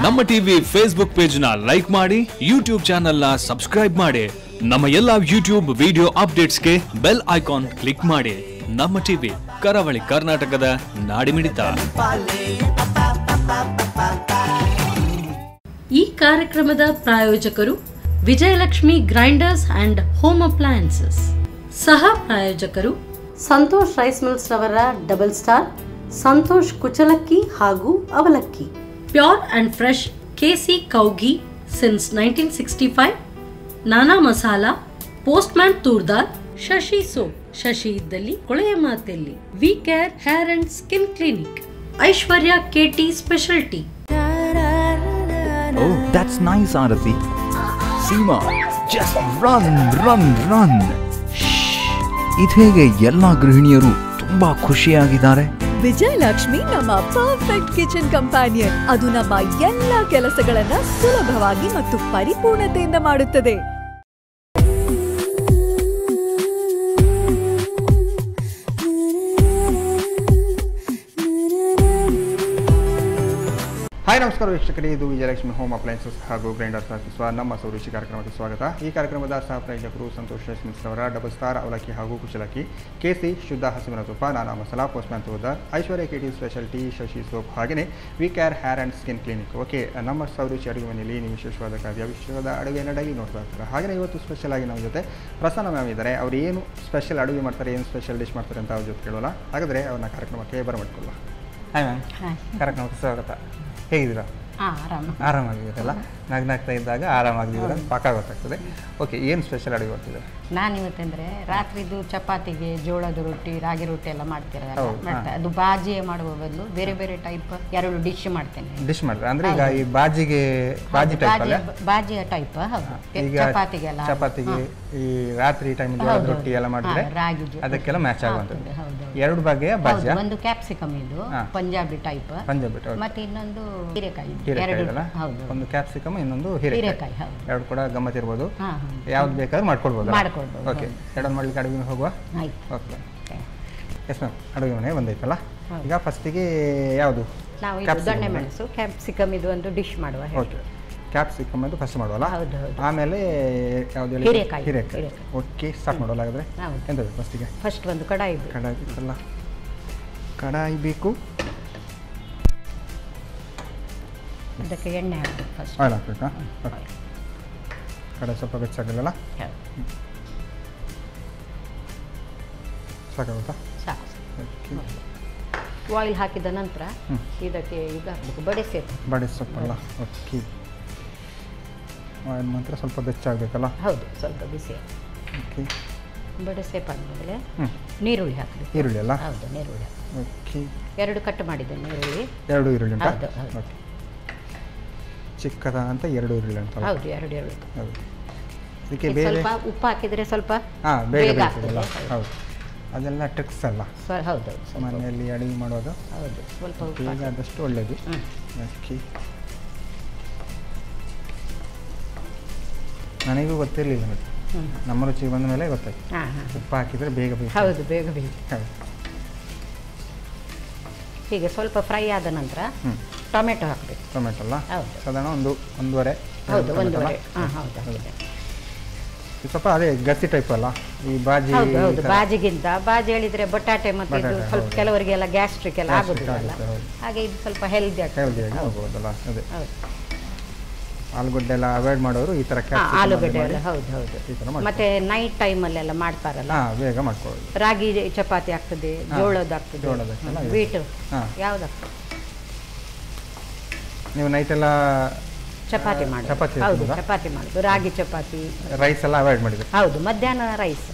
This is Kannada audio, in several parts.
ನಮ್ಮ ಟಿವಿ ಫೇಸ್ಬುಕ್ ಪೇಜ್ ನ ಲೈಕ್ ಮಾಡಿ, ಯೂಟ್ಯೂಬ್ ಚಾನೆಲ್ ನ ಸಬ್ಸ್ಕ್ರೈಬ್ ಮಾಡಿ. ನಮ್ಮ ಎಲ್ಲಾ ಯೂಟ್ಯೂಬ್ ವಿಡಿಯೋ ಅಪ್ಡೇಟ್ಸ್ಗೆ ಬೆಲ್ ಐಕಾನ್ ಕ್ಲಿಕ್ ಮಾಡಿ. ನಮ್ಮ ಟಿವಿ, ಕರಾವಳಿ ಕರ್ನಾಟಕದ ನಾಡಿಮಿಡಿತ. ಈ ಕಾರ್ಯಕ್ರಮದ ಪ್ರಾಯೋಜಕರು Vijayalakshmi grinders and home appliances. ಸಹ ಪ್ರಾಯೋಜಕರು ಸಂತೋಷ್ ರೈಸ್ ಮಿಲ್ಸ್ ರವರ ಡಬಲ್ ಸ್ಟಾರ್, ಸಂತೋಷ್ ಕುಚಲಕ್ಕಿ ಹಾಗೂ ಅವಲಕ್ಕಿ. Pure and fresh KC Kowgi since 1965. Nana masala, postman ತೂರ್ದಾರ್, ಶಶಿ ಸೋಪ್, ಶಶಿ ಇದ್ದಲ್ಲಿ ಕೊಳೆಯ ಮಾತೆಲ್ಲಿ, V care hair and skin clinic, Aishwarya KT speciality. Oh, that's nice, Arati. Seema, just run. ಇದೀಗೆ ಎಲ್ಲ ಗೃಹಿಣಿಯರು ತುಂಬಾ ಖುಷಿಯಾಗಿದ್ದಾರೆ. ವಿಜಯಲಕ್ಷ್ಮಿ ನಮ್ಮ ಪರ್ಫೆಕ್ಟ್ ಕಿಚನ್ ಕಂಪ್ಯಾನಿಯನ್. ಅದು ನಮ್ಮ ಎಲ್ಲ ಕೆಲಸಗಳನ್ನ ಸುಲಭವಾಗಿ ಮತ್ತು ಪರಿಪೂರ್ಣತೆಯಿಂದ ಮಾಡುತ್ತದೆ. ಹಾಯ್ ನಮಸ್ಕಾರ ವೀಕ್ಷಕರೇ, ಇದು ವಿಜಯಲಕ್ಷ್ಮಿ ಹೋಮ್ ಅಪ್ಲಯನ್ಸಸ್ ಹಾಗೂ ಗ್ರೈಂಡರ್ಸ್ ಹಾಕಿಸುವ ನಮ್ಮ ಸೌರುಚಿ ಕಾರ್ಯಕ್ರಮಕ್ಕೆ ಸ್ವಾಗತ. ಈ ಕಾರ್ಯಕ್ರಮದ ಸಹ ಪ್ರಾಯೋಜಕರು ಸಂತೋಷ್ ರೈಸ್ ಮಿಲ್ಸ್ ಅವರ ಡಬಲ್ ಸ್ಟಾರ್ ಅವಲಕ್ಕಿ ಹಾಗೂ ಕುಶಲಕ್ಕಿ, ಕೆಸಿ ಶುದ್ಧ ಹಸುವಿನ ತುಪ್ಪ, ನಾನಾ ಮಸಾಲಾ, ಪೋಸ್ಟ್ಮ್ಯಾನ್ ತೂರ್ದಾರ್, ಐಶ್ವರ್ಯ ಕೆಟಿ ಸ್ಪೆಷಾಲಿಟಿ, ಶಶಿ ಸೋಪ್, ಹಾಗೆಯೇ V care hair and skin clinic. Okay, ನಮ್ಮ ಸೌರುಚಿ ಅಡುಗೆ ಮನೆಯಲ್ಲಿ ನೀವು ವಿಶೇಷವಾದ ಕಾರ್ಯ, ವಿಶೇಷವಾದ ಅಡುಗೆಯನ್ನು ಡೈಲಿ ನೋಡ್ತಾ ಇರ್ತಾರೆ. ಹಾಗೆಯೇ ಇವತ್ತು ಸ್ಪೆಷಲ್ ಆಗಿ ನಮ್ಮ ಜೊತೆ ಪ್ರಸನ್ನ ಮ್ಯಾಮ್ ಇದ್ದಾರೆ. ಅವ್ರು ಏನು ಸ್ಪೆಷಲ್ ಅಡುಗೆ ಮಾಡ್ತಾರೆ, ಏನು ಸ್ಪೆಷಲ್ ಡಿಶ್ ಮಾಡ್ತಾರೆ ಅಂತ ಅವ್ರ ಜೊತೆ ಕೇಳೋಲ್ಲ. ಹಾಗಾದರೆ ಅವ್ರನ್ನ ಕಾರ್ಯಕ್ರಮಕ್ಕೆ ಬರಮಾಡ್ಕೊಳ್ಳ. ಹಾಯ್ ಮ್ಯಾಮ್, ಕಾರ್ಯಕ್ರಮಕ್ಕೆ ಸ್ವಾಗತ. ಹೇಗಿದ್ದೀರಾ? ಆರಾಮಾಗಿದ್ದೀರಲ್ಲ? ನಗ್ನಾಗ್ತಾ ಇದ್ದಾಗ ಆರಾಮಾಗಿದ್ದೀರ ಪಕ್ಕ ಗೊತ್ತಾಗ್ತದೆ. ಓಕೆ, ಏನು ಸ್ಪೆಷಲ್ ಅಡುಗೆ ಬರ್ತಿದೆ? ನಾನು ಇವತ್ತಂದ್ರೆ ರಾತ್ರಿದು ಚಪಾತಿಗೆ ಜೋಳದ ರೊಟ್ಟಿ, ರಾಗಿ ರೊಟ್ಟಿ ಎಲ್ಲ ಮಾಡ್ತೀರಲ್ಲ, ಅದು ಬಾಜಿಯೇ ಮಾಡುವ ಬದಲು ಬೇರೆ ಬೇರೆ ಟೈಪ್ ಎರಡು ಡಿಶ್ ಮಾಡ್ತೇನೆ. ಡಿಶ್ ಮಾಡ್ತಾರೆ ಅಂದ್ರೆ ಈಗ ಈ ಬಾಜಿಗೆ ಬಾಜಿ ಟೈಪ್ ಅಲ್ಲ, ಬಾಜಿಯ ಟೈಪ್. ಹೌದು, ಚಪಾತಿಗೆ ಈ ರಾತ್ರಿ ಟೈಮ್ ಜೋಳದ ರೊಟ್ಟಿ ಎಲ್ಲ ಮಾಡಿದ್ರೆ ರಾಗಿ ಅದಕ್ಕೆಲ್ಲ ಮ್ಯಾಚ್ ಆಗುವಂಥದ್ದು. ಎರಡು ಬಗೆಯ ಬಾಜಿ, ಒಂದು ಕ್ಯಾಪ್ಸಿಕಮ್ ಇದು ಪಂಜಾಬಿ ಟೈಪ್, ಮತ್ತೆ ಇನ್ನೊಂದು ಹೀರೆಕಾಯಿ. ಒಂದು ಕ್ಯಾಪ್ಸಿಕಮ್, ಇನ್ನೊಂದು ಹೀರೆಕಾಯಿ. ಎರಡು ಕೂಡ ಗಮ್ಮತ್ ಇರ್ಬೋದು. ಯಾವ್ದು ಬೇಕಾದ್ರೂ ಮಾಡ್ಕೊಳ್ಬೋದು. ಓಕೆ, ಎರಡನ್ನು ಮಾಡ್ಲಿಕ್ಕೆ ಅಡುಗೆ ಮನೆ ಹೋಗುವ. ಓಕೆ, ಎಸ್ ಮ್ಯಾಮ್, ಅಡುಗೆ ಮನೆ ಬಂದೈತಲ್ಲ. ಈಗ ಫಸ್ಟಿಗೆ ಯಾವುದು? ನಾವು ದೊಣ್ಣೆ ಮೆಣಸು ಕ್ಯಾಪ್ಸಿಕಮ್ ಇದು ಒಂದು ಡಿಶ್ ಮಾಡುವ. ಓಕೆ, ಕ್ಯಾಪ್ಸಿಕಮ್ ಅದು ಫಸ್ಟ್ ಮಾಡುವಲ್ಲ, ಆಮೇಲೆ ಯಾವುದು? ಹೀರೆಕಾಯಿ. ಓಕೆ, ಸ್ಟಾರ್ಟ್ ಮಾಡೋಲ್ಲ. ಹಾಗಾದ್ರೆ ಎಂತ ಫಸ್ಟಿಗೆ? ಫಸ್ಟ್ ಒಂದು ಕಡಾಯಿ ಬೇಕಲ್ಲ, ಕಡಾಯಿ ಬೇಕು. ಅದಕ್ಕೆ ಎಣ್ಣೆ ಹಾಕಬೇಕು. ಫಸ್ಟ್ ಆಯಿಲ್ ಹಾಕ್ಬೇಕಾ? ಓಕೆ, ಕಡಾಯಿ ಸ್ವಲ್ಪ ಬೆಚ್ಚಾಗಲ್ಲ, ಸಾಕಾಗುತ್ತಾ? ಸಾಕು. ಆಯಿಲ್ ಹಾಕಿದ ನಂತರ ಇದಕ್ಕೆ ಈಗ ಬಡೆ ಸೊಪ್ಪಲ್ಲ. ಓಕೆ, ಆಯಿಲ್ ಮಾತ್ರ ಸ್ವಲ್ಪ ಬೆಚ್ಚಾಗಬೇಕಲ್ಲ? ಹೌದು, ಸ್ವಲ್ಪ ಬಿಸಿ. ಓಕೆ, ಬಡೆ ಸೇಪ್ ಆದಮೇಲೆ ನೀರುಳ್ಳಿ ಹಾಕಬೇಕು. ಈರುಳ್ಳಿ ಅಲ್ಲ? ಹೌದು, ನೀರುಳ್ಳಿ. ಓಕೆ, ಎರಡು ಕಟ್ ಮಾಡಿದೆ ನೀರುಳ್ಳಿ. ಎರಡು ಈರುಳ್ಳಿ ಉಂಟಾ? ಹೌದು. ಓಕೆ, ಚಿಕ್ಕದ ಅಂತ ಎರಡು ಈರುಳ್ಳಿ ಉಂಟು? ಹೌದು, ಎರಡು. ಹೌದು, ಅದಕ್ಕೆ ಬೇರೆ ಸ್ವಲ್ಪ ಉಪ್ಪು ಹಾಕಿದರೆ ಸ್ವಲ್ಪ ಬೇಗ ಆಗ್ತದಲ್ಲ? ಹೌದು, ಅದೆಲ್ಲ ಟ್ರಿಕ್ಸ್ ಅಲ್ಲ? ಹೌದು, ಮನೆಯಲ್ಲಿ ಅಡುಗೆ ಮಾಡುವಾಗ. ಹೌದು, ಸ್ವಲ್ಪ ಬೇಗ ಆದಷ್ಟು ಒಳ್ಳೆಯದು. ಓಕೆ, ನನಗೂ ಗೊತ್ತಿರಲಿಲ್ಲ ನೋಡಿ, ನಮ್ಮ ರುಚಿಗೆ ಬಂದ ಮೇಲೆ ಗೊತ್ತಾಯ್ತು. ಉಪ್ಪು ಹಾಕಿದರೆ ಬೇಗ ಬೇಕು. ಹೌದು, ಬೇಗ ಬೇಕು. ಹೌದು, ಹೀಗೆ ಸ್ವಲ್ಪ ಫ್ರೈ ಆದ ನಂತರ ಟೊಮೆಟೊ ಹಾಕಬೇಕು. ಟೊಮೆಟೊ ಅಲ್ಲ? ಹೌದು, ಸಾಧಾರಣ ಒಂದೂವರೆ. ಹೌದು, ಒಂದೂವರೆ. ಹೌದು, ಸ್ವಲ್ಪ ಅದೇ ಗಟ್ಟಿ ಟೈಪ್ ಅಲ್ಲ ಈ ಬಾಜಿ? ಹೌದು, ಬಾಜಿಗಿಂತ ಬಾಜಿ ಹೇಳಿದ್ರೆ ಬಟಾಟೆ ಮತ್ತೆ ಇದು ಸ್ವಲ್ಪ ಕೆಲವರಿಗೆಲ್ಲ ಗ್ಯಾಸ್ಟ್ರಿಕ್ ಎಲ್ಲ ಆಗೋದಿಲ್ಲ, ಹಾಗೆ ಇದು ಸ್ವಲ್ಪ ಹೆಲ್ದಿಯಾಗಿ ಹೋಗ್ಬೋದಲ್ಲ. ಅದೇ ಆಲೂಗಡ್ಡೆ ಎಲ್ಲ ಅವಾಯ್ಡ್ ಮಾಡೋರು ಈ ಥರ ಆಲೂಗಡ್ಡೆ ಎಲ್ಲ. ಹೌದು, ಮತ್ತೆ ನೈಟ್ ಟೈಮಲ್ಲೆಲ್ಲ ಮಾಡ್ತಾರಲ್ಲ, ಬೇಗ ಮಾಡ್ಕೊಳ್ಳೋದು. ರಾಗಿ ಚಪಾತಿ ಆಗ್ತದೆ, ಜೋಳದಾಗ್ತದೆ, ವೀಟ್ ಯಾವ್ದಾಗ್ತದೆ. ನೀವು ನೈಟೆಲ್ಲ ಚಪಾತಿ ಮಾಡಿ? ಹೌದು, ಚಪಾತಿ ಮಾಡೋದು, ರಾಗಿ ಚಪಾತಿ. ರೈಸ್ ಎಲ್ಲ ಅವಾಯ್ಡ್ ಮಾಡಿದ್ರೆ? ಹೌದು, ಮಧ್ಯಾಹ್ನ ರೈಸ್.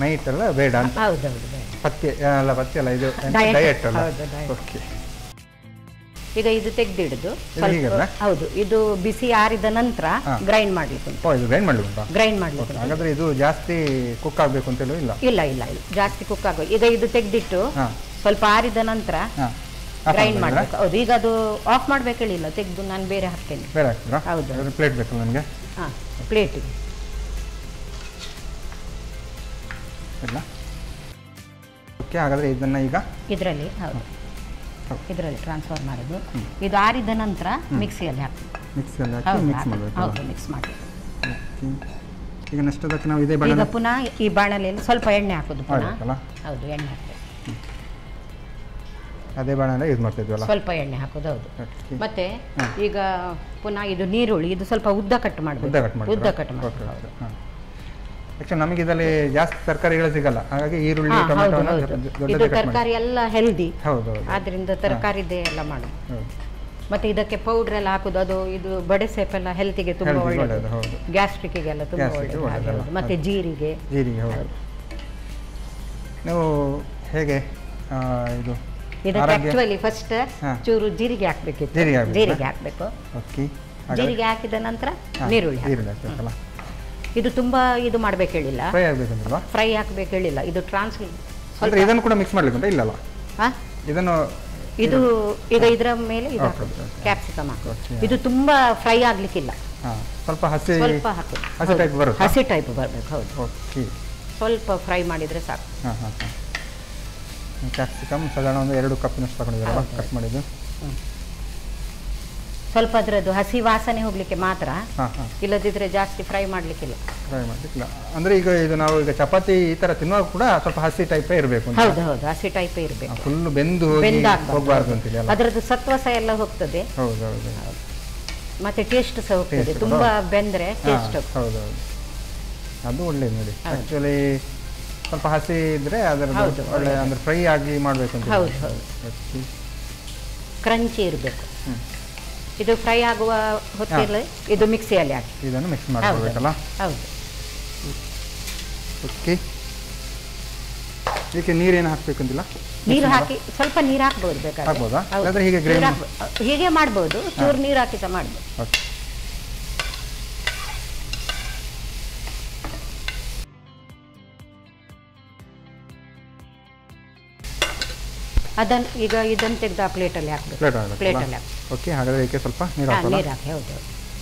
ನೈಟ್ ಎಲ್ಲ ಬೇಡ ಅಂತ? ಹೌದು, ಪಥ್ಯ ಅಲ್ಲ, ಇದು ಡಯಟ್ ಅಲ್ಲ? ಓಕೆ, ಈಗ ಇದು ತೆಗೆದಿಡುದು. ಹೌದು, ಇದು ಬಿಸಿ ಆರಿದ ನಂತರ ಗ್ರೈಂಡ್ ಮಾಡ್ಲಿಕ್ಕೆ. ಗ್ರೈಂಡ್ ಮಾಡ್ಲಿಕ್ಕೆ. ಹಾಗಾದ್ರೆ ಇದು ಜಾಸ್ತಿ ಕುಕ್ ಆಗ್ಬೇಕು ಅಂತ ಇಲ್ಲ, ಜಾಸ್ತಿ ಕುಕ್ ಆಗೋ. ಈಗ ಇದು ತೆಗೆದಿಟ್ಟು ಸ್ವಲ್ಪ ಆರಿದ ನಂತರ ಗ್ರೈಂಡ್ ಮಾಡಬೇಕು. ಹೌದು, ಈಗ ಅದು ಆಫ್ ಮಾಡ್ಬೇಕು ಹೇಳಿಲ್ಲ, ತೆಗೆದು ನಾನು ಬೇರೆ ಹಾಕ್ತೇನೆ. ಹೌದು, ಪ್ಲೇಟ್ ಬೇಕು ನನಗೆ. ಪ್ಲೇಟಿಗೆ ಓಕೆ, ಹಾಗಾದ್ರೆ ಇದನ್ನ ಈಗ ಇದರಲ್ಲಿ. ಹೌದು, ಇದರಲ್ಲಿ ಟ್ರಾನ್ಸ್ಫರ್ ಮಾಡೋದು. ಇದು ಆರಿದ ನಂತರ ಮಿಕ್ಸಿಯಲ್ಲಿ ಹಾಕಿ ಮಿಕ್ಸ್ ಮಾಡಬೇಕು. ಹೌದು, ಮಿಕ್ಸ್ ಮಾಡಿ. ಈಗ ನೆಕ್ಸ್ಟ್ ಅದಕ್ಕೆ ನಾವು ಇದೇ ಈಗ ಪುನಃ ಈ ಬಾಣಲೆಯಲ್ಲಿ ಸ್ವಲ್ಪ ಎಣ್ಣೆ ಹಾಕೋದು ಪುನಃ. ಹೌದು, ಎಣ್ಣೆ ಹಾಕೋದು. ಅದೇ ಬಾಣಲೆ ಯೂಸ್ ಮಾಡ್ತಿದ್ವಲ್ಲ, ಸ್ವಲ್ಪ ಎಣ್ಣೆ ಹಾಕೋದು. ಹೌದು. ಮತ್ತೆ ಈಗ ಪುನಃ ಇದು ನೀರುಳ್ಳಿ, ಇದು ಸ್ವಲ್ಪ ಉದ್ದ ಕಟ್ ಮಾಡಬೇಕು. ಉದ್ದ ಕಟ್ ಮಾಡಬೇಕು. ಆಕ್ಚುಲಿ ನಮಗೆ ಇದರಲ್ಲಿ ಜಾಸ್ತಿ ತರಕಾರಿಗಳು ಸಿಗಲ್ಲ, ಹಾಗಾಗಿ ಈರುಳ್ಳಿ, ಟೊಮೆಟೊ ಇದು ತರಕಾರಿ ಎಲ್ಲ ಹೆಲ್ದಿ. ಹೌದು, ಆದ್ರಿಂದ ತರಕಾರಿದೇ ಎಲ್ಲ ಮಾಡೋದು. ಮತ್ತೆ ಇದಕ್ಕೆ ಪೌಡರ್ ಎಲ್ಲ ಹಾಕೋದು, ಅದು ಇದು ಬಡೆ ಸೇಪ್ ಎಲ್ಲ ಹೆಲ್ತಿಗೆ ತುಂಬಾ ಒಳ್ಳೆಯದು, ಗ್ಯಾಸ್ಟ್ರಿಕ್ಗೆಲ್ಲ ತುಂಬಾ ಒಳ್ಳೆಯದು. ಮತ್ತೆ ಜೀರಿಗೆ. ಹೌದು. ನೀವು ಹೇಗೆ ಇದು ಇದಕ್ಕೆ ಆಕ್ಚುಲಿ ಫಸ್ಟ್ ಚೂರು ಜೀರಿಗೆ ಹಾಕ್ಬೇಕಿತ್ತು. ಜೀರಿಗೆ ಹಾಕಬೇಕು. ಜೀರಿಗೆ ಹಾಕಿದ ನಂತರ ನೀರುಳ್ಳಿ ಹಾಕಬೇಕಲ್ಲ. ಇದು ತುಂಬಾ ಇದು ಮಾಡ್ಬೇಕು ಹೇಳಿಲ್ಲ, ಫ್ರೈ ಹಾಕ್ಬೇಕು ಹೇಳಿಲ್ಲ. ಇದು ಸ್ವಲ್ಪ ಇದನ್ನು ಕೂಡ ಮಿಕ್ಸ್ ಮಾಡ್ಲಿಕ್ಕೆ ಇಲ್ಲಲ್ಲ, ಇದನ್ನು ಇದು ಈಗ ಇದರ ಮೇಲೆ ಇದು ಹಾಕೋದು, ಕ್ಯಾಪ್ಸಿಕಮ್ ಹಾಕೋದು. ಇದು ತುಂಬಾ ಫ್ರೈ ಆಗ್ಲಿಕ್ಕಿಲ್ಲ, ಸ್ವಲ್ಪ ಹಸಿ ಹಾಕೋದು. ಹಸಿ ಟೈಪ್ ಬರಬೇಕು. ಹೌದು, ಸ್ವಲ್ಪ ಫ್ರೈ ಮಾಡಿದ್ರೆ ಸಾಕು. ಕ್ಯಾಪ್ಸಿಕಮ್ ಸಾಧಾರಣ ಒಂದು 2 ಕಪ್ಪಿನಷ್ಟು ತಗೊಂಡಿದ್ದೀರಲ್ಲ, ಕಟ್ ಮಾಡಿದ್ದು. ಸ್ವಲ್ಪ ಅದರದ್ದು ಹಸಿ ವಾಸನೆ ಹೋಗ್ಲಿಕ್ಕೆ ಮಾತ್ರ, ಇಲ್ಲದಿದ್ರೆ ಜಾಸ್ತಿ ಫ್ರೈ ಮಾಡ್ಲಿಕ್ಕಿಲ್ಲ. ಅಂದ್ರೆ ಈಗ ಇದು ನಾವು ಈಗ ಚಪಾತಿ ಈ ತರ ತಿನ್ನುವಾಗ ಕೂಡ ಸ್ವಲ್ಪ ಹಸಿ ಟೈಪೇ ಇರಬೇಕು. ಹೌದು, ಹಸಿ ಟೈಪೇ ಇರಬೇಕು. ಫುಲ್ ಬೆಂದು ಹೋಗಬಾರ್ದು ಅಂತಿದೆ. ಅದರದ್ದು ಸತ್ವಸ ಎಲ್ಲ ಹೋಗ್ತದೆ. ಮತ್ತೆ ಟೇಸ್ಟ್ ಸಹ ಹೋಗ್ತದೆ. ತುಂಬಾ ಬೆಂದ್ರೆ ಟೇಸ್ಟ್. ಹೌದೌದು, ಅದು ಒಳ್ಳೇದು ನೋಡಿ. ಆಕ್ಚುಲಿ ಸ್ವಲ್ಪ ಹಸಿ ಇದ್ರೆ ಅದರ ಒಳ್ಳೆ ಅಂದ್ರೆ ಫ್ರೈ ಆಗಿ ಮಾಡಬೇಕು ಅಂತ. ಹೌದು, ಕ್ರಂಚಿ ಇರಬೇಕು. ಇದು ಫ್ರೈ ಆಗುವ ಹೊತ್ತಿಗೆ ಇದು ಮಿಕ್ಸಿಯಲ್ಲಿ ಹಾಕಿ ಇದನ್ನು ಮಿಕ್ಸ್ ಮಾಡಬೇಕಲ್ಲ. ಹೌದು. ಓಕೆ, ಇದಕ್ಕೆ ನೀರೇನು ಹಾಕಬೇಕಂತಿಲ್ಲ, ನೀರು ಹಾಕಿ ಸ್ವಲ್ಪ ನೀರು ಹಾಕ್ಬೋದು ಬೇಕಾದ್ರೆ. ಹೀಗೆ ಮಾಡ್ಬೋದು, ಚೂರು ನೀರು ಹಾಕಿ ಸಹ ಮಾಡ್ಬೋದು. ಅದನ್ನು ಈಗ ಇದನ್ನು ತೆಗೆದು ಆ ಪ್ಲೇಟಲ್ಲಿ ಹಾಕಬೇಕು. ಪ್ಲೇಟಲ್ಲಿ ಹಾಕಿ. ಓಕೆ, ಹಾಗಾದ್ರೆ ಇದಕ್ಕೆ ಸ್ವಲ್ಪ ನೀರು ಹಾಕಿ. ಹೌದು,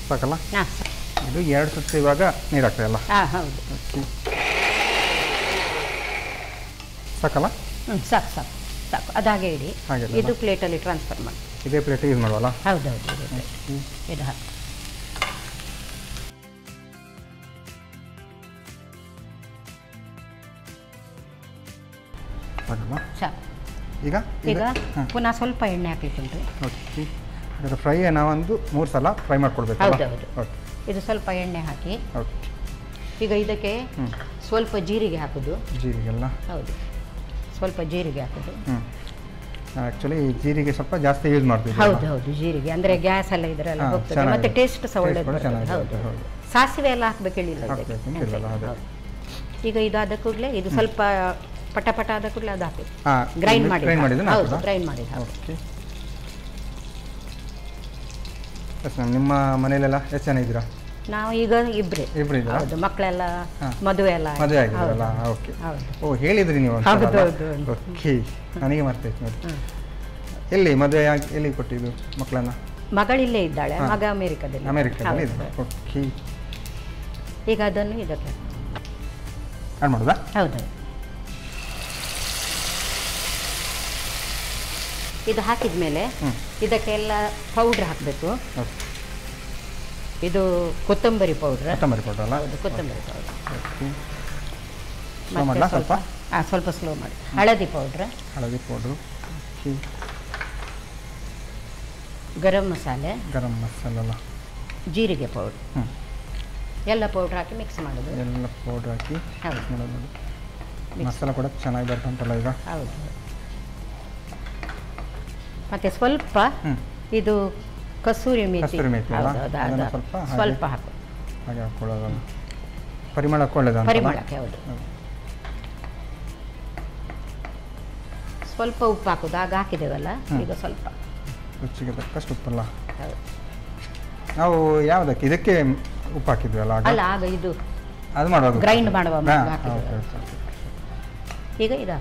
ಸಾಕಲ್ಲ. ಇದು 2 ಸುತ್ತು ಇವಾಗ ನೀರು ಹಾಕ್ತೇವಲ್ಲ. ಹೌದು, ಸಾಕಲ್ಲ. ಸಾಕು ಸಾಕು ಸಾಕು, ಅದಾಗೆ ಇಡಿ. ಇದು ಪ್ಲೇಟಲ್ಲಿ ಟ್ರಾನ್ಸ್ಫರ್ ಮಾಡಿ. ಇದೇ ಪ್ಲೇಟ್ ಯೂಸ್ ಮಾಡುವಲ್ಲ. ಹೌದೌದು, ಇದು ಹಾಕಿ. ಸಾಕು. ಈಗ ಪುನಃ ಸ್ವಲ್ಪ ಎಣ್ಣೆ ಹಾಕ್ಲಿಕ್ಕುಂಟು. ಓಕೆ, ಅದರ ಫ್ರೈ ನಾವೊಂದು 3 ಸಲ ಫ್ರೈ ಮಾಡ್ಕೊಳ್ಬೇಕು. ಹೌದೌದು. ಇದು ಸ್ವಲ್ಪ ಎಣ್ಣೆ ಹಾಕಿ. ಈಗ ಇದಕ್ಕೆ ಸ್ವಲ್ಪ ಜೀರಿಗೆ ಹಾಕೋದು. ಜೀರಿಗೆಲ್ಲ. ಹೌದು, ಸ್ವಲ್ಪ ಜೀರಿಗೆ ಹಾಕೋದು. ಆಕ್ಚುಲಿ ಜೀರಿಗೆ ಸ್ವಲ್ಪ ಜಾಸ್ತಿ ಯೂಸ್ ಮಾಡ್ತೀವಿ. ಹೌದು, ಜೀರಿಗೆ ಅಂದ್ರೆ ಗ್ಯಾಸ್ ಎಲ್ಲ ಇದರೆಲ್ಲ ಹೋಗ್ತದೆ, ಮತ್ತೆ ಟೇಸ್ಟ್ ಸಹ ಒಳ್ಳೆದು. ಹೌದು, ಸಾಸಿವೆ ಎಲ್ಲ ಹಾಕ್ಬೇಕು ಹೇಳಿಲ್ಲ. ಈಗ ಇದು ಆದ ಕೂಡಲೇ ಇದು ಸ್ವಲ್ಪ ಪಟ ಆದ ಕೂಡಲೇ ಅದು ಹಾಕೋದು. ಗ್ರೈಂಡ್ ಮಾಡಿ. ಹೌದು, ಗ್ರೈಂಡ್ ಮಾಡಿ. ನಿಮ್ಮ ಮನೆಯಲ್ಲೆಲ್ಲ ಎಷ್ಟು ಜನ ಇದ್ದೀರಾ? ನಾವು ಈಗ ಇಬ್ಬರೇ. ಹೌದು, ಮಕ್ಕಳೆಲ್ಲ ಮದುವೆ ಆಗಿದ್ರಲ್ಲ. ಓಕೆ, ಓ ಹೇಳಿದ್ರಿ ನೀವು. ಓಕೆ, ನನಗೆ ಮರ್ತೈತೆ ನೋಡಿ. ಎಲ್ಲಿ ಮದುವೆ ಎಲ್ಲಿ ಕೊಟ್ಟಿದ್ದು ಮಕ್ಕಳನ್ನ? ಮಗಳಿಲ್ಲೇ ಇದ್ದಾಳೆ, ಮಗ ಅಮೆರಿಕದಲ್ಲಿ. ಓಕೆ, ಈಗ ಅದನ್ನು ಇದಕ್ಕೆ ಆಡ್ ಮಾಡೋದಾ? ಹೌದು. ಇದು ಹಾಕಿದ ಮೇಲೆ ಇದಕ್ಕೆಲ್ಲ ಪೌಡ್ರ್ ಹಾಕಬೇಕು. ಇದು ಕೊತ್ತಂಬರಿ ಪೌಡ್ರ್. ಹೌದು, ಕೊತ್ತಂಬರಿ ಪೌಡ್ರ್. ಸ್ವಲ್ಪ ಸ್ಲೋ ಮಾಡಿ. ಹಳದಿ ಪೌಡ್ರ್. ಗರಂ ಮಸಾಲೆ. ಜೀರಿಗೆ ಪೌಡ್ರ್. ಎಲ್ಲ ಪೌಡ್ರ್ ಹಾಕಿ ಮಿಕ್ಸ್ ಮಾಡೋದು. ಮಸಾಲ ಕೂಡ ಚೆನ್ನಾಗಿ ಬರ್ತಂತಲ್ಲ ಈಗ. ಹೌದು. ಮತ್ತೆ ಸ್ವಲ್ಪ ಇದು ಕಸೂರಿ ಮೇಥಿ ಸ್ವಲ್ಪ ಹಾಕು. ಪರಿಮಳಕ್ಕೆ. ಹೌದು, ಸ್ವಲ್ಪ ಉಪ್ಪು ಹಾಕೋದು. ಆಗ ಹಾಕಿದ್ದೇವಲ್ಲ, ಈಗ ಸ್ವಲ್ಪ ರುಚಿಗೆ ತಕ್ಕಷ್ಟು ಉಪ್ಪಲ್ಲ. ನಾವು ಯಾವುದಕ್ಕೆ ಇದಕ್ಕೆ ಉಪ್ಪು ಹಾಕಿದ್ವಲ್ಲ? ಅಲ್ಲ, ಆಗ ಇದು ಅದು ಮಾಡುವಾಗ ಗ್ರೈಂಡ್ ಮಾಡುವ. ಈಗ ಇದು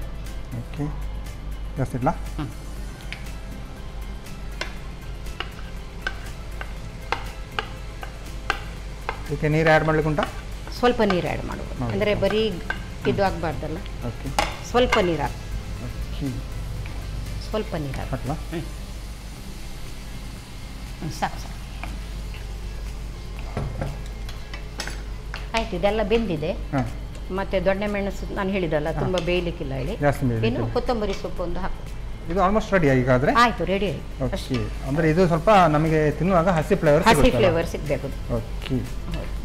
ಓಕೆ, ಜಾಸ್ತಿ ಇಡ್ಲಾ? ಇದಕ್ಕೆ ನೀರು ಆ್ಯಡ್ ಮಾಡ್ಲಿಕ್ಕೆ ಉಂಟಾ? ಸ್ವಲ್ಪ ನೀರು ಆ್ಯಡ್ ಮಾಡುವುದು, ಅಂದರೆ ಬರೀ ಇದು ಆಗಬಾರ್ದಲ್ಲ. ಸ್ವಲ್ಪ ನೀರು ಹಾಕಿ. ಸ್ವಲ್ಪ ನೀರು ಹಾಕಲ್ಲ. ಸಾಕು ಸಾಕು ಆಯ್ತು. ಇದೆಲ್ಲ ಬೆಂದಿದೆ. ಮತ್ತೆ ದೊಣ್ಣೆ ಮೆಣಸು ನಾನು ಹೇಳಿದಲ್ಲ ತುಂಬ ಬೇಯಲಿಕ್ಕಿಲ್ಲ ಹೇಳಿ. ಇನ್ನು ಕೊತ್ತಂಬರಿ ಸೊಪ್ಪು ಒಂದು ಹಾಕು. ಇದು ಆಲ್ಮೋಸ್ಟ್ ರೆಡಿ ಈಗಾದ್ರೆ. ಆಯ್ತು, ರೆಡಿ ಆಯ್ತು. ಓಕೆ, ಅಂದ್ರೆ ಇದು ಸ್ವಲ್ಪ ನಮಗೆ ತಿನ್ನುವಾಗ ಹಸಿ ಫ್ಲೇವರ್ ಸಿಗಬೇಕು. ಓಕೆ,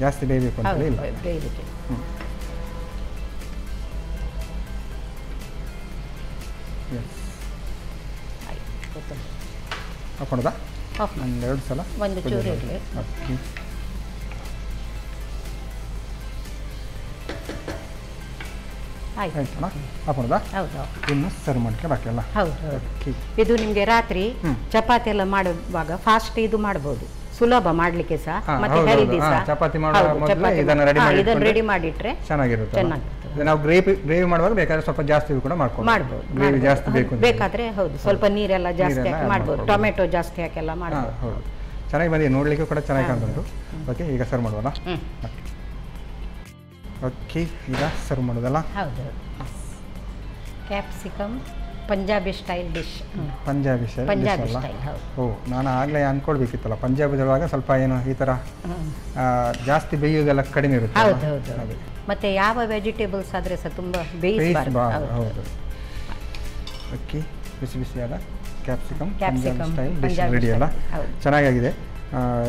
ಜಾಸ್ತಿ ಬೇಯಬೇಕು ಅಂತ ಇಲ್ಲ. ಬೇಯಬೇಕು. ಹಾಕೊಂಡದಾ? ಒಂದೆರಡು ಸಲ ಒಂದು ಚೂರು ಇರಲಿ. ಓಕೆ, ಆಯ್ತು. ಹಾಕೊಂಡದಾ? ಹೌದು. ಇನ್ನು ಸರ್ವ್ ಮಾಡ್ಲಿಕ್ಕೆ ಬಾಕಿ ಅಲ್ಲ? ಹೌದು. ಇದು ನಿಮಗೆ ರಾತ್ರಿ ಚಪಾತಿ ಎಲ್ಲ ಮಾಡುವಾಗ ಫಾಸ್ಟ್ ಇದು ಮಾಡಬಹುದು, ಸುಲಭ ಮಾಡ್ಲಿಕ್ಕೆ ಸಹ. ಮತ್ತೆ ಹೆಲ್ದಿ ಸಹ. ಚಪಾತಿ ಇದನ್ನು ರೆಡಿ ಮಾಡಿಟ್ರೆ ಚೆನ್ನಾಗಿರುತ್ತೆ. ನಾವು ಗ್ರೇವಿ ಮಾಡುವಾಗ ಬೇಕಾದ್ರೆ ಸ್ವಲ್ಪ ಜಾಸ್ತಿ ಕೂಡ ಮಾಡ್ಬೋದು. ಗ್ರೇವಿ ಜಾಸ್ತಿ ಬೇಕಾದ್ರೆ ಹೌದು, ಸ್ವಲ್ಪ ನೀರೆಲ್ಲ ಜಾಸ್ತಿ ಹಾಕಿ ಮಾಡ್ಬೋದು. ಟೊಮೆಟೊ ಜಾಸ್ತಿ ಹಾಕೆಲ್ಲ ಮಾಡ್ಬೋದು. ಹೌದು, ಚೆನ್ನಾಗಿ ಬಂದಿದೆ, ನೋಡ್ಲಿಕ್ಕೆ ಕೂಡ ಚೆನ್ನಾಗಿ ಕಾಣ್ತುಂಟು. ಓಕೆ, ಈಗ ಸರ್ವ್ ಮಾಡುವಲ್ಲ? ಓಕೆ, ಈಗ ಸರ್ವ್ ಮಾಡೋದಲ್ಲ? ಹೌದು. Capsicum Punjabi style dish. Punjabi style. ಓ, ನಾನು ಆಗಲೇ ಅನ್ಕೊಳ್ಬೇಕಿತ್ತಲ್ಲ, ಪಂಜಾಬದೊಳಗೆ ಸ್ವಲ್ಪ ಏನು ಈ ಥರ ಜಾಸ್ತಿ ಬೇಯೋದೆಲ್ಲ ಕಡಿಮೆ ಇರುತ್ತೆ. ಹೌದು. ಮತ್ತೆ ಯಾವ ವೆಜಿಟೇಬಲ್ಸ್ ಆದರೆ ಸಹ ತುಂಬ ಬೇಯಿಸಬಾರ್ದು. ಹೌದು. ಓಕೆ, ಬಿಸಿ ಬಿಸಿಯಾದ ಕ್ಯಾಪ್ಸಿಕಮ್ ಸ್ಟೈಲ್ ಡಿಶ್ ರೆಡಿ ಅಲ್ಲ? ಚೆನ್ನಾಗಿದೆ.